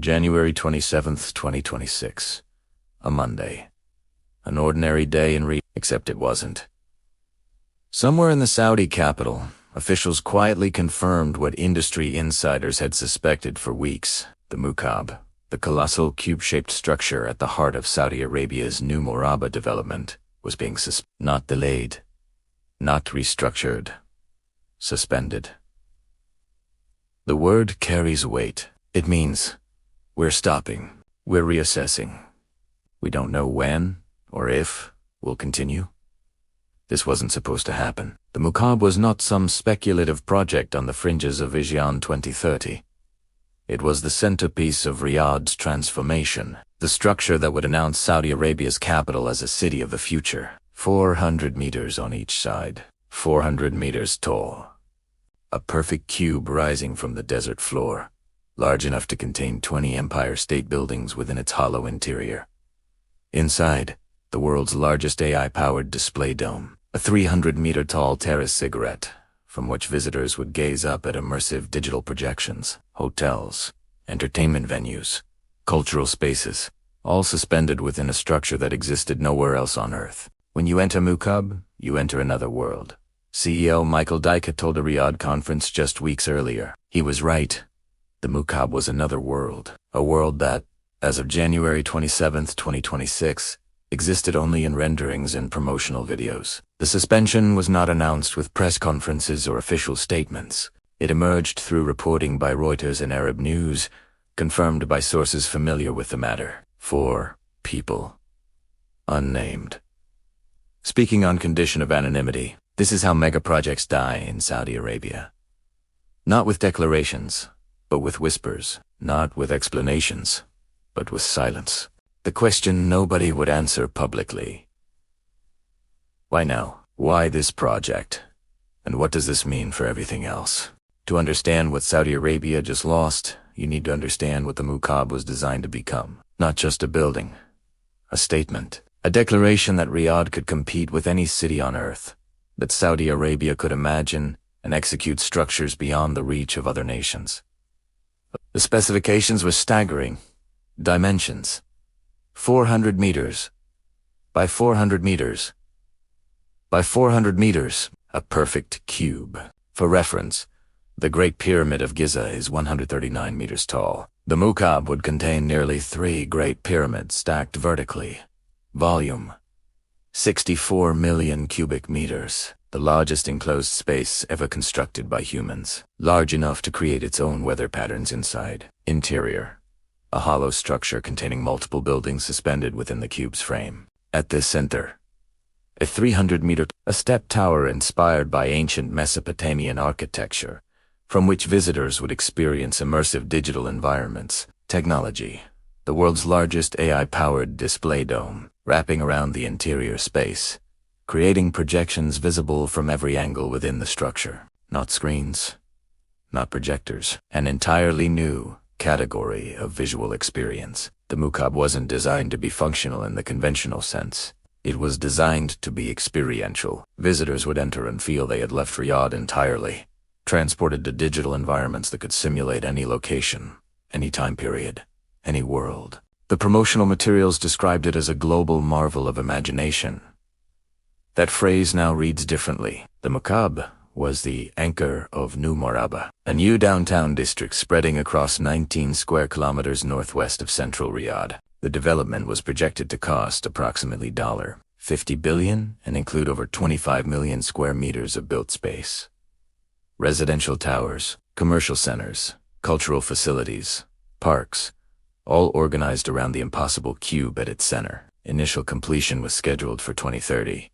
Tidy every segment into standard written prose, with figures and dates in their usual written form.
January 27th, 2026. A Monday. An ordinary day in Riyadh, except it wasn't. Somewhere in the Saudi capital, officials quietly confirmed what industry insiders had suspected for weeks. The Mukaab, the colossal cube-shaped structure at the heart of Saudi Arabia's New Murabba development, was being not delayed, not restructured, suspended. The word carries weight. It means we're stopping, we're reassessing. We don't know when or if we'll continue. This wasn't supposed to happen. The Mukaab was not some speculative project on the fringes of Vision 2030. It was the centerpiece of Riyadh's transformation, the structure that would announce Saudi Arabia's capital as a city of the future. 400 meters on each side, 400 meters tall. A perfect cube rising from the desert floor, large enough to contain 20 Empire State Buildings within its hollow interior. Inside, the world's largest AI-powered display dome, a 300-meter-tall terrace cigarette, from which visitors would gaze up at immersive digital projections, hotels, entertainment venues, cultural spaces, all suspended within a structure that existed nowhere else on Earth. When you enter Mukaab, you enter another world. CEO Michael Dike told a Riyadh conference just weeks earlier. He was right. The Mukaab was another world, a world that, as of January 27, 2026, existed only in renderings and promotional videos. The suspension was not announced with press conferences or official statements. It emerged through reporting by Reuters and Arab News, confirmed by sources familiar with the matter. 4 people. Unnamed. Speaking on condition of anonymity, this is how megaprojects die in Saudi Arabia. Not with declarations, but with whispers. Not with explanations, but with silence. The question nobody would answer publicly. Why now? Why this project? And what does this mean for everything else? To understand what Saudi Arabia just lost, you need to understand what the Mukaab was designed to become. Not just a building, a statement, a declaration that Riyadh could compete with any city on Earth, that Saudi Arabia could imagine and execute structures beyond the reach of other nations. The specifications were staggering. Dimensions: 400 meters by 400 meters by 400 meters, a perfect cube. For reference, the Great Pyramid of Giza is 139 meters tall. The Mukaab would contain nearly 3 Great Pyramids stacked vertically. Volume: 64 million cubic meters, the largest enclosed space ever constructed by humans, large enough to create its own weather patterns inside. Interior: a hollow structure containing multiple buildings suspended within the cube's frame. At this center, a 300-meter, a step tower inspired by ancient Mesopotamian architecture, from which visitors would experience immersive digital environments. Technology: the world's largest AI-powered display dome, wrapping around the interior space, creating projections visible from every angle within the structure. Not screens, not projectors. An entirely new category of visual experience. The Mukaab wasn't designed to be functional in the conventional sense. It was designed to be experiential. Visitors would enter and feel they had left Riyadh entirely, transported to digital environments that could simulate any location, any time period, any world. The promotional materials described it as a global marvel of imagination. That phrase now reads differently. The Mukaab was the anchor of New Murabba, a new downtown district spreading across 19 square kilometers northwest of central Riyadh. The development was projected to cost approximately $50 billion and include over 25 million square meters of built space. Residential towers, commercial centers, cultural facilities, parks, all organized around the impossible cube at its center. Initial completion was scheduled for 2030.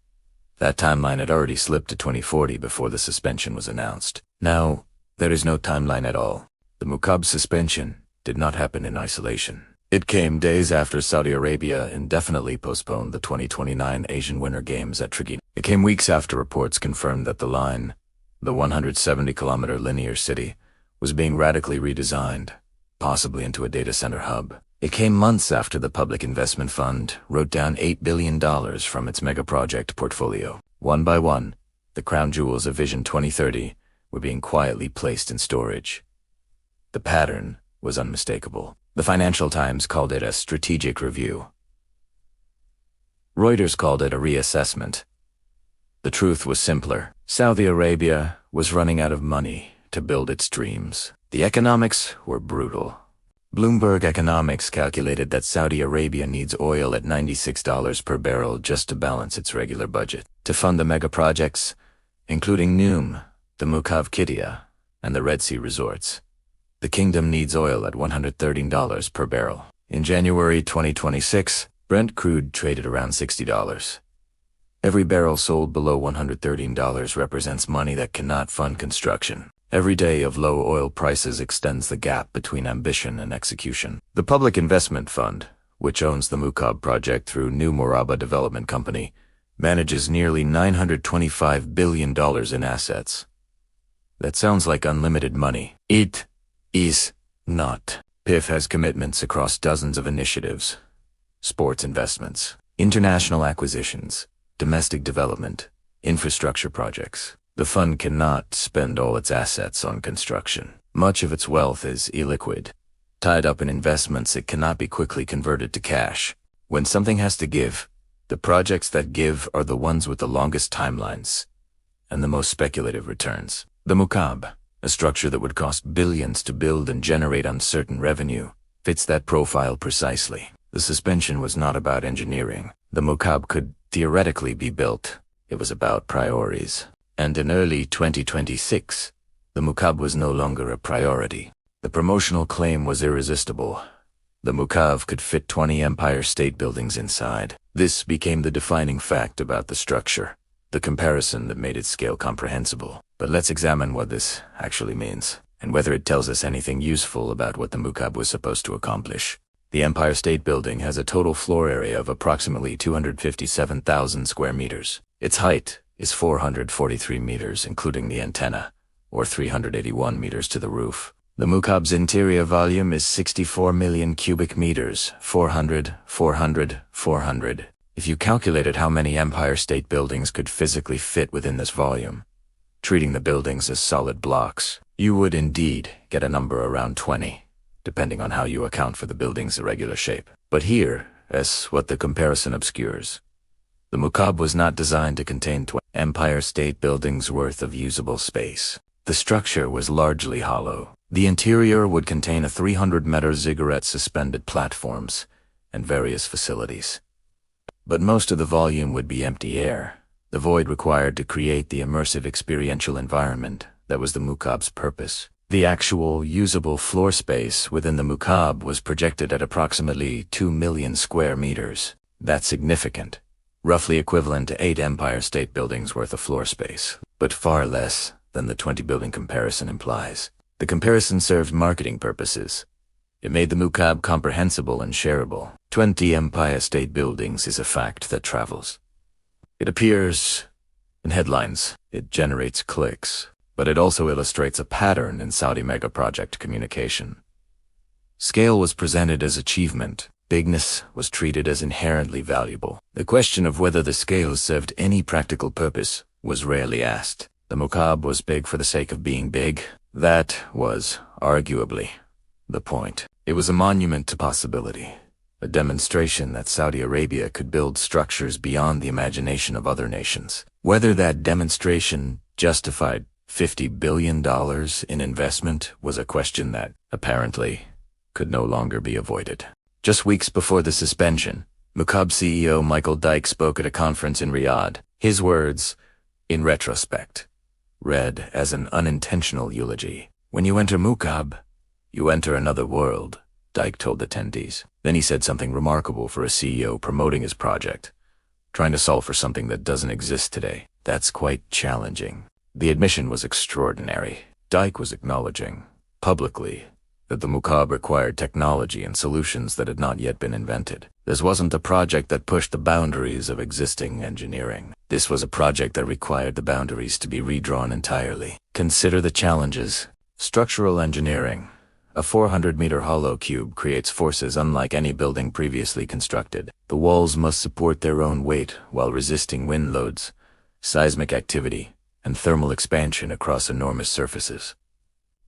That timeline had already slipped to 2040 before the suspension was announced. Now, there is no timeline at all. The Mukaab suspension did not happen in isolation. It came days after Saudi Arabia indefinitely postponed the 2029 Asian Winter Games at Trojena. It came weeks after reports confirmed that the line, the 170-kilometer linear city, was being radically redesigned, possibly into a data center hub. It came months after the Public Investment Fund wrote down $8 billion from its Megaproject portfolio. One by one, the crown jewels of Vision 2030 were being quietly placed in storage. The pattern was unmistakable. The Financial Times called it a strategic review. Reuters called it a reassessment. The truth was simpler. Saudi Arabia was running out of money to build its dreams. The economics were brutal. Bloomberg Economics calculated that Saudi Arabia needs oil at $96 per barrel just to balance its regular budget. To fund the megaprojects, including NEOM, the Mukaab and the Red Sea resorts, the kingdom needs oil at $113 per barrel. In January 2026, Brent crude traded around $60. Every barrel sold below $113 represents money that cannot fund construction. Every day of low oil prices extends the gap between ambition and execution. The Public Investment Fund, which owns the Mukaab project through New Murabba Development Company, manages nearly $925 billion in assets. That sounds like unlimited money. It is not. PIF has commitments across dozens of initiatives: sports investments, international acquisitions, domestic development, infrastructure projects. The fund cannot spend all its assets on construction. Much of its wealth is illiquid, tied up in investments it cannot be quickly converted to cash. When something has to give, the projects that give are the ones with the longest timelines and the most speculative returns. The Mukaab, a structure that would cost billions to build and generate uncertain revenue, fits that profile precisely. The suspension was not about engineering. The Mukaab could theoretically be built. It was about priorities. And in early 2026, the Mukaab was no longer a priority. The promotional claim was irresistible. The Mukaab could fit 20 Empire State Buildings inside. This became the defining fact about the structure, the comparison that made its scale comprehensible. But let's examine what this actually means, and whether it tells us anything useful about what the Mukaab was supposed to accomplish. The Empire State Building has a total floor area of approximately 257,000 square meters. Its height is 443 meters, including the antenna, or 381 meters to the roof. The Mukaab's interior volume is 64 million cubic meters, 400. If you calculated how many Empire State Buildings could physically fit within this volume, treating the buildings as solid blocks, you would indeed get a number around 20, depending on how you account for the building's irregular shape. But here is what the comparison obscures. The Mukaab was not designed to contain 20 Empire State Buildings worth of usable space. The structure was largely hollow. The interior would contain a 300-meter ziggurat suspended platforms and various facilities. But most of the volume would be empty air, the void required to create the immersive experiential environment that was the Mukaab's purpose. The actual usable floor space within the Mukaab was projected at approximately 2 million square meters. That's significant. Roughly equivalent to 8 Empire State Buildings worth of floor space, but far less than the 20-building comparison implies. The comparison served marketing purposes. It made the Mukaab comprehensible and shareable. 20 Empire State Buildings is a fact that travels. It appears in headlines. It generates clicks, but it also illustrates a pattern in Saudi megaproject communication. Scale was presented as achievement. Bigness was treated as inherently valuable. The question of whether the scale served any practical purpose was rarely asked. The Mukaab was big for the sake of being big. That was, arguably, the point. It was a monument to possibility, a demonstration that Saudi Arabia could build structures beyond the imagination of other nations. Whether that demonstration justified $50 billion in investment was a question that, apparently, could no longer be avoided. Just weeks before the suspension, Mukaab CEO Michael Dyke spoke at a conference in Riyadh. His words, in retrospect, read as an unintentional eulogy. "When you enter Mukaab, you enter another world," Dyke told attendees. Then he said something remarkable for a CEO promoting his project, trying to solve for something that doesn't exist today. That's quite challenging. The admission was extraordinary. Dyke was acknowledging, publicly, that the Mukaab required technology and solutions that had not yet been invented. This wasn't a project that pushed the boundaries of existing engineering. This was a project that required the boundaries to be redrawn entirely. Consider the challenges. Structural engineering. A 400-meter hollow cube creates forces unlike any building previously constructed. The walls must support their own weight while resisting wind loads, seismic activity, and thermal expansion across enormous surfaces.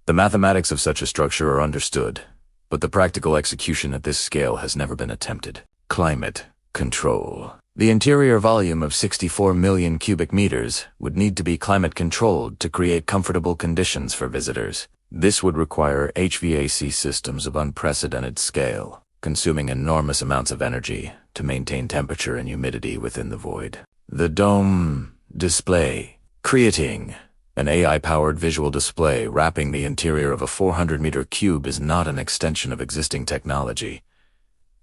The mathematics of such a structure are understood. but the practical execution at this scale has never been attempted. Climate control. The interior volume of 64 million cubic meters would need to be climate controlled to create comfortable conditions for visitors. This would require HVAC systems of unprecedented scale, consuming enormous amounts of energy to maintain temperature and humidity within the void. The dome display. Creating an AI-powered visual display wrapping the interior of a 400-meter cube is not an extension of existing technology.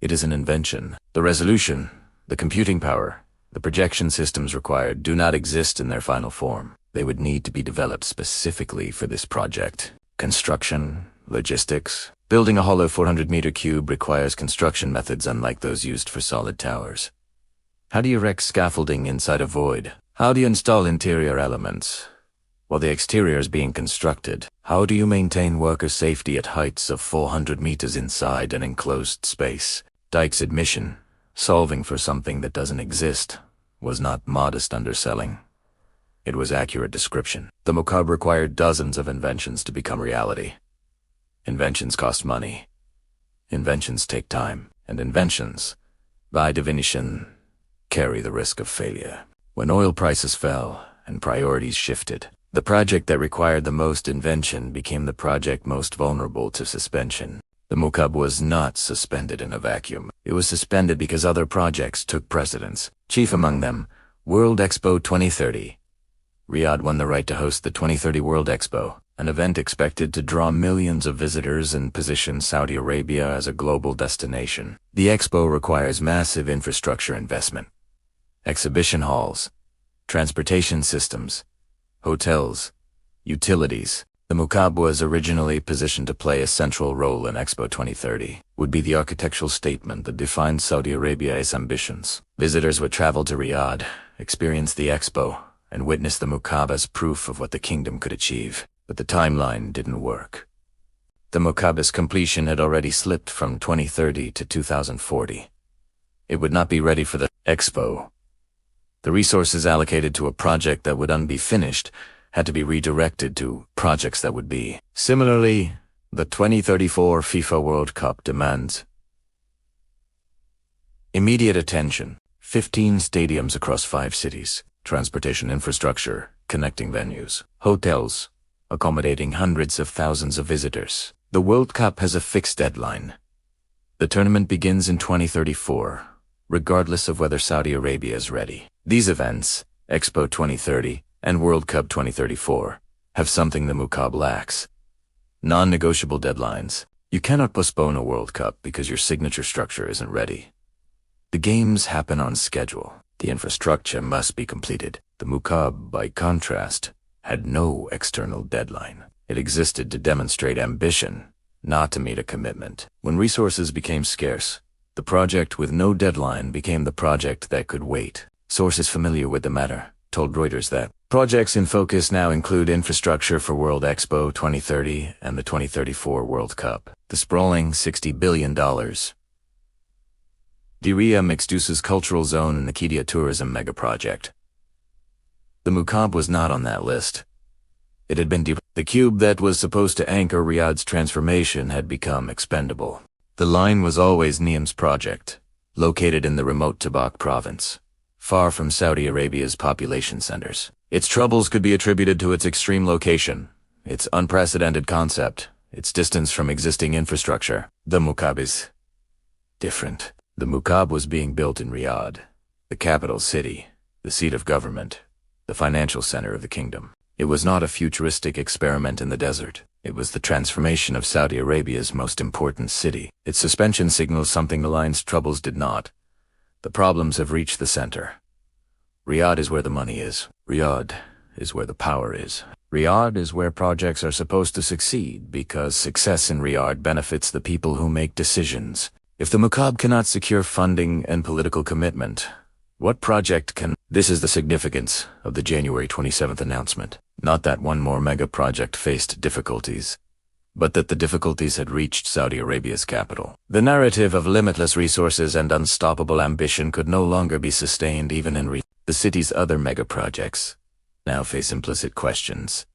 It is an invention. The resolution, the computing power, the projection systems required do not exist in their final form. They would need to be developed specifically for this project. Construction, logistics. Building a hollow 400-meter cube requires construction methods unlike those used for solid towers. How do you erect scaffolding inside a void? How do you install interior elements? While the exterior is being constructed, how do you maintain worker safety at heights of 400 meters inside an enclosed space? Dyke's admission, solving for something that doesn't exist, was not modest underselling. It was accurate description. The Mukaab required dozens of inventions to become reality. Inventions cost money. Inventions take time. And inventions, by definition, carry the risk of failure. When oil prices fell and priorities shifted, the project that required the most invention became the project most vulnerable to suspension. The Mukaab was not suspended in a vacuum. It was suspended because other projects took precedence. Chief among them, World Expo 2030. Riyadh won the right to host the 2030 World Expo, an event expected to draw millions of visitors and position Saudi Arabia as a global destination. The expo requires massive infrastructure investment. Exhibition halls, transportation systems, hotels, utilities. The Mukaab was originally positioned to play a central role in Expo 2030, would be the architectural statement that defined Saudi Arabia's ambitions. Visitors would travel to Riyadh, experience the expo, and witness the Mukaab as proof of what the kingdom could achieve. But the timeline didn't work. The Mukaab's completion had already slipped from 2030 to 2040. It would not be ready for the expo. The resources allocated to a project that would be finished had to be redirected to projects that would be. Similarly, the 2034 FIFA World Cup demands immediate attention. 15 stadiums across 5 cities, transportation infrastructure, connecting venues, hotels, accommodating hundreds of thousands of visitors. The World Cup has a fixed deadline. The tournament begins in 2034, regardless of whether Saudi Arabia is ready. These events, Expo 2030 and World Cup 2034, have something the Mukaab lacks. Non-negotiable deadlines. You cannot postpone a World Cup because your signature structure isn't ready. The games happen on schedule. The infrastructure must be completed. The Mukaab, by contrast, had no external deadline. It existed to demonstrate ambition, not to meet a commitment. When resources became scarce, the project with no deadline became the project that could wait. Sources familiar with the matter told Reuters that projects in focus now include infrastructure for World Expo 2030 and the 2034 World Cup. The sprawling $60 billion Diriyah Mixed-Uses Cultural Zone and the Qiddiya Tourism Megaproject. The Mukaab was not on that list. It had been the cube that was supposed to anchor Riyadh's transformation had become expendable. The line was always NEOM's project, located in the remote Tabak province, far from Saudi Arabia's population centers. Its troubles could be attributed to its extreme location, its unprecedented concept, its distance from existing infrastructure. The Mukaab is different. The Mukaab was being built in Riyadh, the capital city, the seat of government, the financial center of the kingdom. It was not a futuristic experiment in the desert. It was the transformation of Saudi Arabia's most important city. Its suspension signals something the line's troubles did not. The problems have reached the center. Riyadh is where the money is. Riyadh is where the power is. Riyadh is where projects are supposed to succeed because success in Riyadh benefits the people who make decisions. If the Mukaab cannot secure funding and political commitment, what project can? This is the significance of the January 27th announcement. Not that one more mega project faced difficulties, but that the difficulties had reached Saudi Arabia's capital. The narrative of limitless resources and unstoppable ambition could no longer be sustained even in the city's other mega projects now face implicit questions.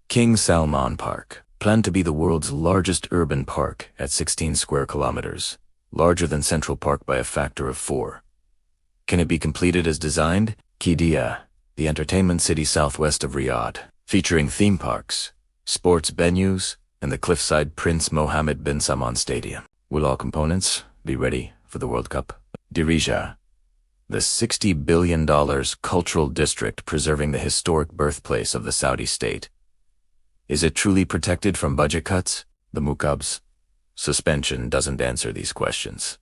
King Salman Park, planned to be the world's largest urban park at 16 square kilometers, larger than Central Park by a factor of 4. Can it be completed as designed? Qiddiya, the entertainment city southwest of Riyadh, featuring theme parks, sports venues, and the cliffside Prince Mohammed bin Salman Stadium. Will all components be ready for the World Cup? Dirija, the $60 billion cultural district preserving the historic birthplace of the Saudi state. Is it truly protected from budget cuts? The Mukaab's suspension doesn't answer these questions,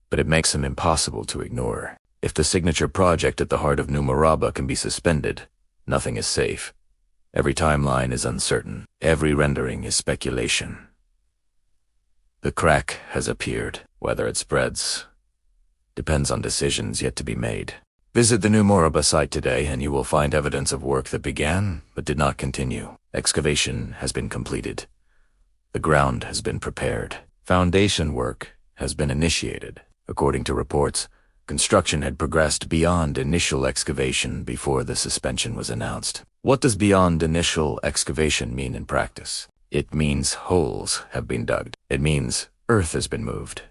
but it makes them impossible to ignore. If the signature project at the heart of New Murabba can be suspended, nothing is safe. Every timeline is uncertain. Every rendering is speculation. The crack has appeared. Whether it spreads depends on decisions yet to be made. Visit the New Murabba site today and you will find evidence of work that began but did not continue. Excavation has been completed. The ground has been prepared. Foundation work has been initiated. According to reports, construction had progressed beyond initial excavation before the suspension was announced. What does beyond initial excavation mean in practice? It means holes have been dug. It means earth has been moved.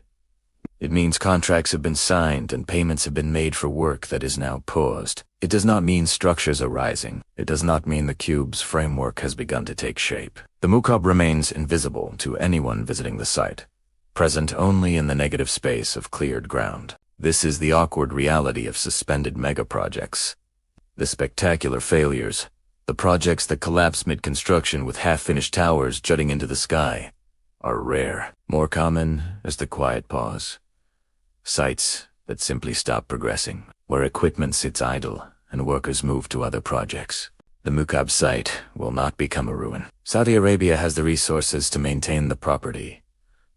It means contracts have been signed and payments have been made for work that is now paused. It does not mean structures are rising. It does not mean the cube's framework has begun to take shape. The Mukaab remains invisible to anyone visiting the site, present only in the negative space of cleared ground. This is the awkward reality of suspended megaprojects. The spectacular failures, the projects that collapse mid-construction with half-finished towers jutting into the sky, are rare. More common is the quiet pause. Sites that simply stop progressing, where equipment sits idle and workers move to other projects. The Mukaab site will not become a ruin. Saudi Arabia has the resources to maintain the property,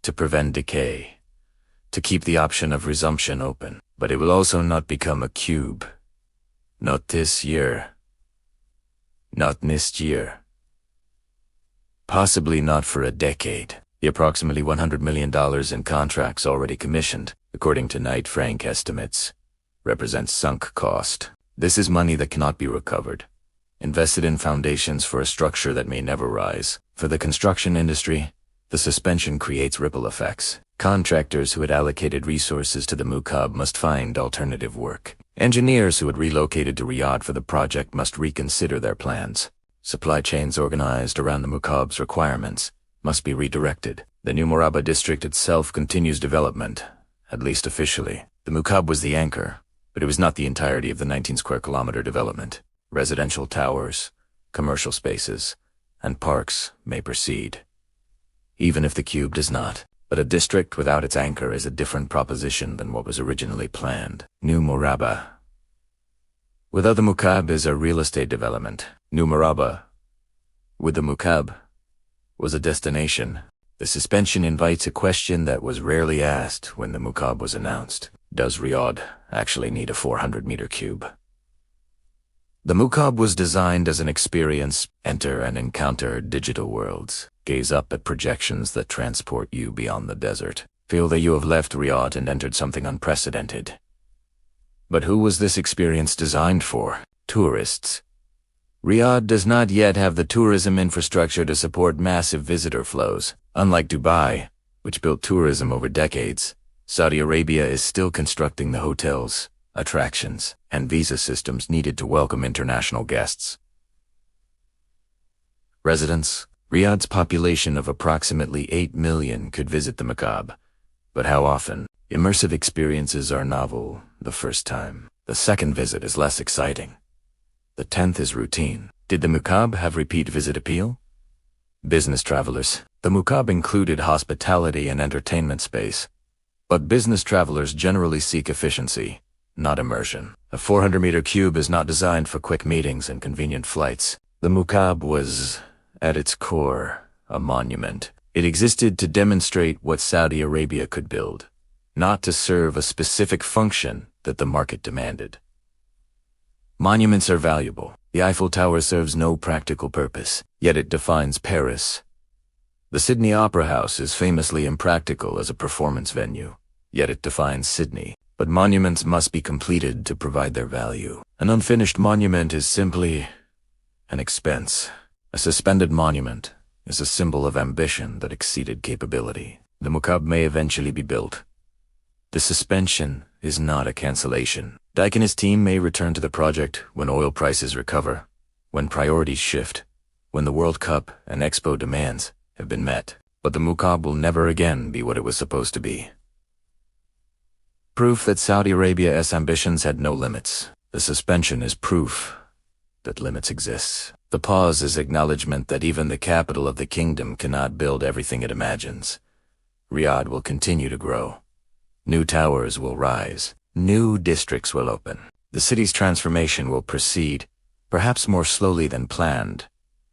to prevent decay, to keep the option of resumption open, but it will also not become a cube. Not this year. Not next year. Possibly not for a decade. The approximately $100 million in contracts already commissioned, according to Knight Frank estimates, represents sunk cost. This is money that cannot be recovered, invested in foundations for a structure that may never rise. For the construction industry, the suspension creates ripple effects. Contractors who had allocated resources to the Mukaab must find alternative work. Engineers who had relocated to Riyadh for the project must reconsider their plans. Supply chains organized around the Mukaab's requirements must be redirected. The New Murabba district itself continues development, at least officially. The Mukaab was the anchor, but it was not the entirety of the 19 square kilometer development. Residential towers, commercial spaces, and parks may proceed, even if the cube does not. But a district without its anchor is a different proposition than what was originally planned. New Murabba. Without the Mukaab is a real estate development. New Murabba, with the Mukaab, was a destination. The suspension invites a question that was rarely asked when the Mukaab was announced. Does Riyadh actually need a 400-meter cube? The Mukaab was designed as an experience. Enter and encounter digital worlds. Gaze up at projections that transport you beyond the desert. Feel that you have left Riyadh and entered something unprecedented. But who was this experience designed for? Tourists. Riyadh does not yet have the tourism infrastructure to support massive visitor flows. Unlike Dubai, which built tourism over decades, Saudi Arabia is still constructing the hotels, attractions, and visa systems needed to welcome international guests. Residents. Riyadh's population of approximately 8 million could visit the Mukaab. But how often? Immersive experiences are novel the first time. The second visit is less exciting. The 10th is routine. Did the Mukaab have repeat visit appeal? Business travelers. The Mukaab included hospitality and entertainment space. But business travelers generally seek efficiency, not immersion. A 400-meter cube is not designed for quick meetings and convenient flights. The Mukaab was, at its core, a monument. It existed to demonstrate what Saudi Arabia could build, not to serve a specific function that the market demanded. Monuments are valuable. The Eiffel Tower serves no practical purpose, yet it defines Paris. The Sydney Opera House is famously impractical as a performance venue, yet it defines Sydney. But monuments must be completed to provide their value. An unfinished monument is simply an expense. A suspended monument is a symbol of ambition that exceeded capability. The Mukaab may eventually be built. The suspension is not a cancellation. Dyke and his team may return to the project when oil prices recover, when priorities shift, when the World Cup and Expo demands have been met. But the Mukaab will never again be what it was supposed to be. Proof that Saudi Arabia's ambitions had no limits. The suspension is proof that limits exist. The pause is acknowledgement that even the capital of the kingdom cannot build everything it imagines. Riyadh will continue to grow. New towers will rise. New districts will open. The city's transformation will proceed, perhaps more slowly than planned,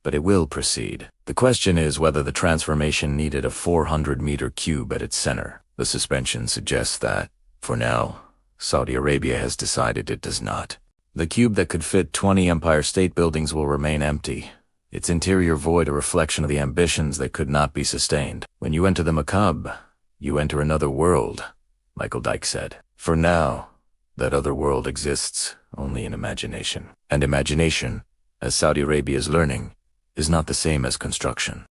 but it will proceed. The question is whether the transformation needed a 400-meter cube at its center. The suspension suggests that, for now, Saudi Arabia has decided it does not. The cube that could fit 20 Empire State Buildings will remain empty, its interior void a reflection of the ambitions that could not be sustained. When you enter the Mukaab, you enter another world, Michael Dyke said. For now, that other world exists only in imagination. And imagination, as Saudi Arabia is learning, is not the same as construction.